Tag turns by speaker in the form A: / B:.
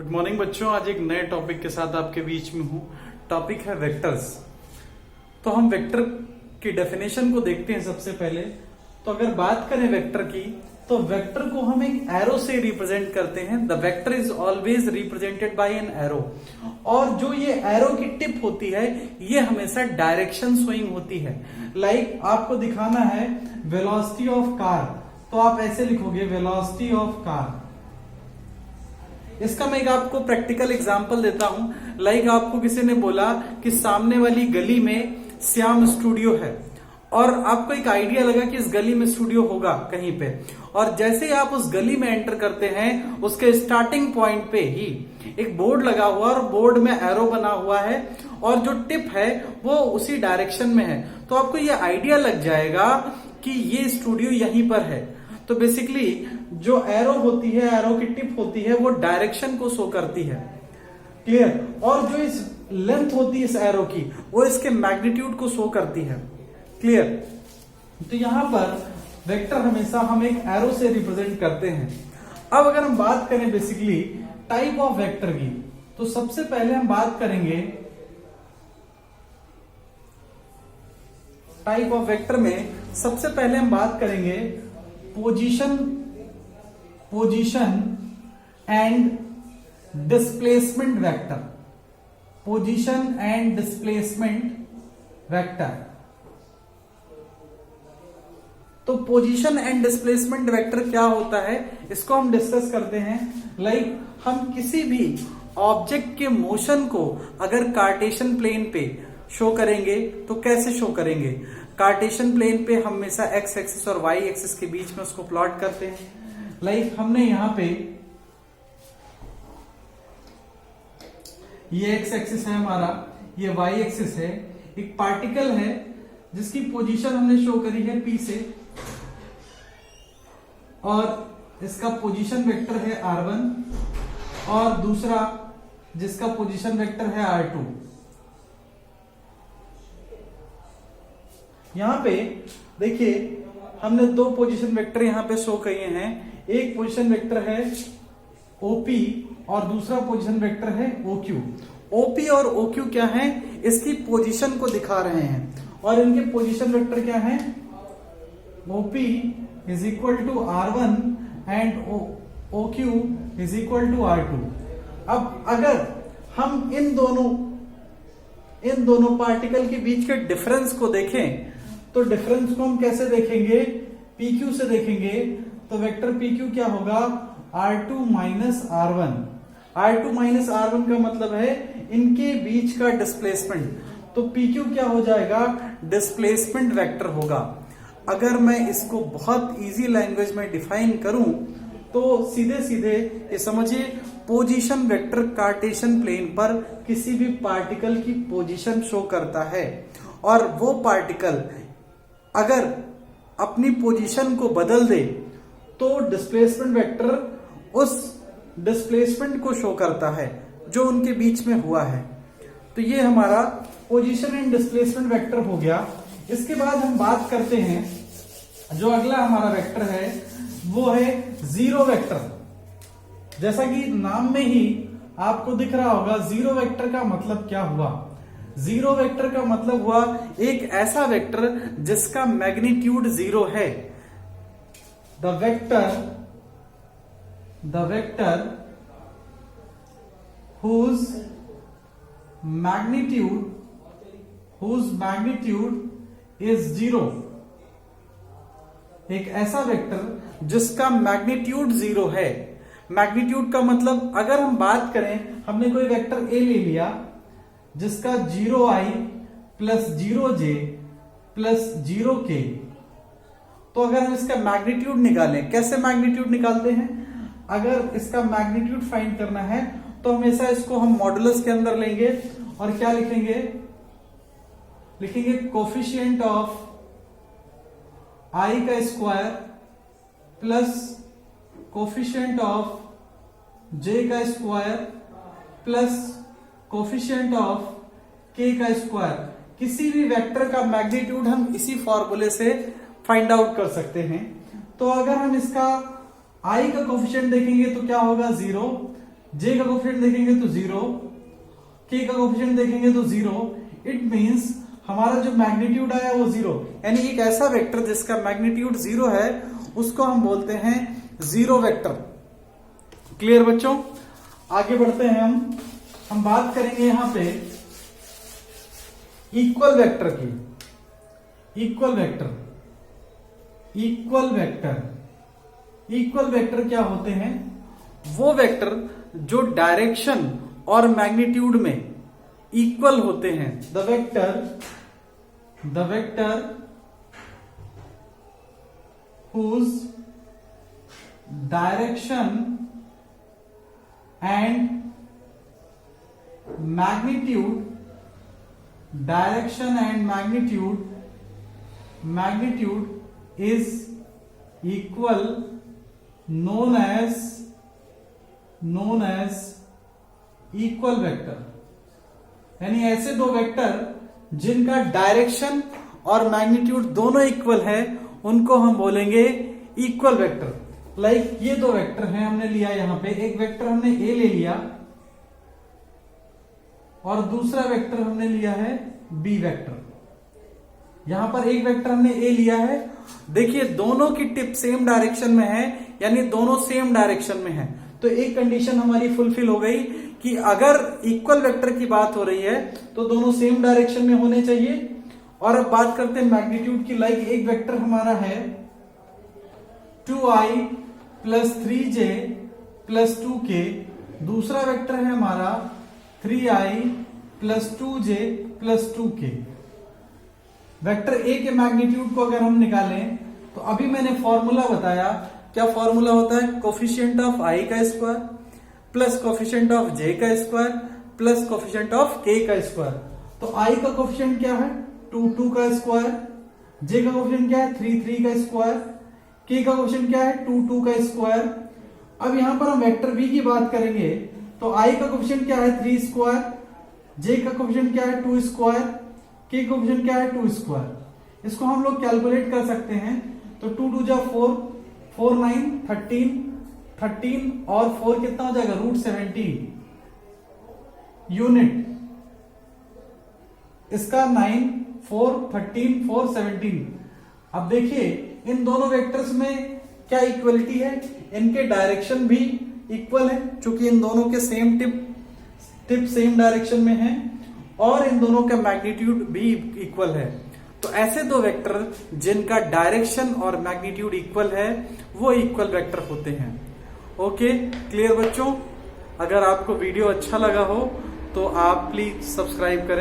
A: Good morning बच्चों। आज एक नए टॉपिक के साथ आपके बीच में हूं। टॉपिक है वेक्टर्स। तो हम वेक्टर की डेफिनेशन को देखते हैं सबसे पहले। तो अगर बात करें वेक्टर की, तो वेक्टर को हम एक एरो से रिप्रेजेंट करते हैं। The vector is always represented by an arrow. और जो ये एरो की टिप होती है, ये हमेशा डायरेक्शन शोइंग होती है। लाइक आपको दिखाना है वेलोसिटी ऑफ कार, तो आप ऐसे लिखोगे वेलोसिटी ऑफ कार। इसका मैं एक आपको प्रैक्टिकल एग्जांपल देता हूं। लाइक आपको किसी ने बोला कि सामने वाली गली में श्याम स्टूडियो है, और आपको एक आइडिया लगा कि इस गली में स्टूडियो होगा कहीं पे, और जैसे ही आप उस गली में एंटर करते हैं, उसके स्टार्टिंग पॉइंट पे ही एक बोर्ड लगा हुआ और बोर्ड में एरो बना हुआ है, और जो टिप है वो उसी डायरेक्शन में है। तो आपको ये आइडिया लग जाएगा कि ये स्टूडियो यहीं पर है। तो बेसिकली जो एरो होती है, एरो की टिप होती है, वो डायरेक्शन को शो करती है। क्लियर? और जो इस लेंथ होती है इस एरो की, वो इसके मैग्नीट्यूड को शो करती है। क्लियर? तो यहां पर वेक्टर हमेशा हम एक एरो से रिप्रेजेंट करते हैं। अब अगर हम बात करें बेसिकली टाइप ऑफ वेक्टर की, तो सबसे पहले हम बात करेंगे टाइप ऑफ वेक्टर में। सबसे पहले हम बात करेंगे position and displacement vector. Position and displacement vector. तो पोजीशन एंड डिस्प्लेसमेंट वेक्टर क्या होता है, इसको हम डिस्कस करते हैं। लाइक हम किसी भी ऑब्जेक्ट के मोशन को अगर कार्टेशियन प्लेन पे शो करेंगे तो कैसे शो करेंगे। कार्टेशियन प्लेन पे हमेशा एक्स एक्सिस और वाई एक्सिस के बीच में उसको प्लॉट करते हैं। लाइक हमने यहां पे ये एक्स एक्सिस है हमारा, ये वाई एक्सिस है। एक पार्टिकल है जिसकी पोजीशन हमने शो करी है पी से, और इसका पोजीशन वेक्टर है r1, और दूसरा जिसका पोजीशन वेक्टर है r2। यहां पे देखिए हमने दो पोजीशन वेक्टर यहां पे शो किए हैं। एक पोजीशन वेक्टर है OP और दूसरा पोजीशन वेक्टर है OQ। OP और OQ क्या है, इसकी पोजीशन को दिखा रहे हैं, और इनके पोजीशन वेक्टर क्या है, OP is equal to R1 and OQ is equal to R2। अब अगर हम इन दोनों पार्टिकल के बीच के डिफरेंस को देखें, तो डिफरेंस को हम कैसे देखेंगे, PQ से देखेंगे। तो वेक्टर PQ क्या होगा, R2 minus R1। R2 minus R1 का मतलब है इनके बीच का डिस्प्लेसमेंट। तो PQ क्या हो जाएगा, डिस्प्लेसमेंट वेक्टर होगा। अगर मैं इसको बहुत इजी लैंग्वेज में डिफाइन करूं, तो सीधे सीधे ये समझिए, पोजीशन वेक्टर कार्टेशियन प्लेन पर किसी भी पार्टिकल की पोजीशन शो करता है, और वो पार्टिकल अगर अपनी पोजीशन को बदल दे तो डिस्प्लेसमेंट वेक्टर उस डिस्प्लेसमेंट को शो करता है जो उनके बीच में हुआ है। तो ये हमारा पोजीशन एंड डिस्प्लेसमेंट वेक्टर हो गया। इसके बाद हम बात करते हैं, जो अगला हमारा वेक्टर है वो है जीरो वेक्टर। जैसा कि नाम में ही आपको दिख रहा होगा, जीरो वेक्टर का मतलब क्या हुआ। जीरो वेक्टर का मतलब हुआ एक ऐसा वेक्टर जिसका मैग्नीट्यूड जीरो है। The vector whose magnitude is zero. एक ऐसा वेक्टर जिसका मैग्नीट्यूड जीरो है। मैग्नीट्यूड का मतलब, अगर हम बात करें, हमने कोई वेक्टर A ले लिया जिसका 0i plus 0j plus 0k, तो अगर हम इसका मैग्नीट्यूड निकालें, कैसे मैग्नीट्यूड निकालते हैं, अगर इसका मैग्नीट्यूड फाइंड करना है तो हमेशा इसको हम मॉडुलस के अंदर लेंगे, और क्या लिखेंगे कोफिशिएंट ऑफ i का square plus coefficient of j का square plus coefficient of k का स्क्वायर। किसी भी वेक्टर का मैग्नीट्यूड हम इसी फॉर्मूले से फाइंड आउट कर सकते हैं। तो अगर हम इसका i का कोफिशिएंट देखेंगे तो क्या होगा, 0, जे का कोफिशिएंट देखेंगे तो 0, के का कोफिशिएंट देखेंगे तो 0। इट मींस हमारा जो मैग्नीट्यूड आया वो 0, यानी एक ऐसा वेक्टर जिसका मैग्नीट्यूड 0 है उसको हम बोलते हैं जीरो वेक्टर। क्लियर बच्चों? आगे बढ़ते हैं हम बात करेंगे यहां पे इक्वल वेक्टर की। इक्वल वेक्टर क्या होते हैं? वो वेक्टर जो डायरेक्शन और मैग्नीट्यूड में इक्वल होते हैं। The vector whose direction and magnitude is equal known as equal vector. यानी ऐसे दो वेक्टर जिनका डायरेक्शन और मैग्नीट्यूड दोनों इक्वल है उनको हम बोलेंगे इक्वल वेक्टर। लाइक ये दो वेक्टर हैं, हमने लिया यहां पे एक वेक्टर हमने ए ले लिया और दूसरा वेक्टर हमने लिया है बी वेक्टर। यहां पर एक वेक्टर हमने ए लिया है, देखिए दोनों की टिप सेम डायरेक्शन में है, यानी दोनों सेम डायरेक्शन में है। तो एक कंडीशन हमारी फुलफिल हो गई कि अगर इक्वल वेक्टर की बात हो रही है तो दोनों सेम डायरेक्शन में होने चाहिए। और अब बात करते हैं मैग्नीट्यूड की। लाइक एक वेक्टर हमारा है 2i plus 3j plus 2k, दूसरा वेक्टर है हमारा 3i plus 2j plus 2k। Vector A के मैग्नीट्यूड को अगर हम निकालें तो अभी मैंने फॉर्मूला बताया, क्या फॉर्मूला होता है? कोफिशिएंट ऑफ i का square plus coefficient of j का square plus coefficient of k का स्क्वायर। तो i का कोफिशिएंट क्या है? 2 का स्क्वायर, j का कोफिशिएंट क्या है? 3 का स्क्वायर, k का कोफिशिएंट क्या है? 2 का स्क्वायर। अब यहां पर हम वेक्टर b की बात करेंगे तो i का कोफिशिएंट क्या है? 3 स्क्वायर, j का कोफिशिएंट क्या है? 2 स्क्वायर, k का कोफिशिएंट क्या है? 2 स्क्वायर। इसको हम लोग कैलकुलेट कर सकते हैं। तो 2 2 जा 4, 4 9 13 और 4 कितना हो जाएगा? √17 यूनिट। इसका 9 4 13 4 17। अब देखिए इन दोनों वेक्टर्स में क्या इक्वलिटी है? इनके डायरेक्शन भी इक्वल है, चूंकि इन दोनों के सेम टिप सेम डायरेक्शन में है और इन दोनों का मैग्नीट्यूड भी इक्वल है। तो ऐसे दो वेक्टर जिनका डायरेक्शन और मैग्नीट्यूड इक्वल है वो इक्वल वेक्टर होते हैं। ओके, क्लियर बच्चों? अगर आपको वीडियो अच्छा लगा हो तो आप प्लीज सब्सक्राइब करें।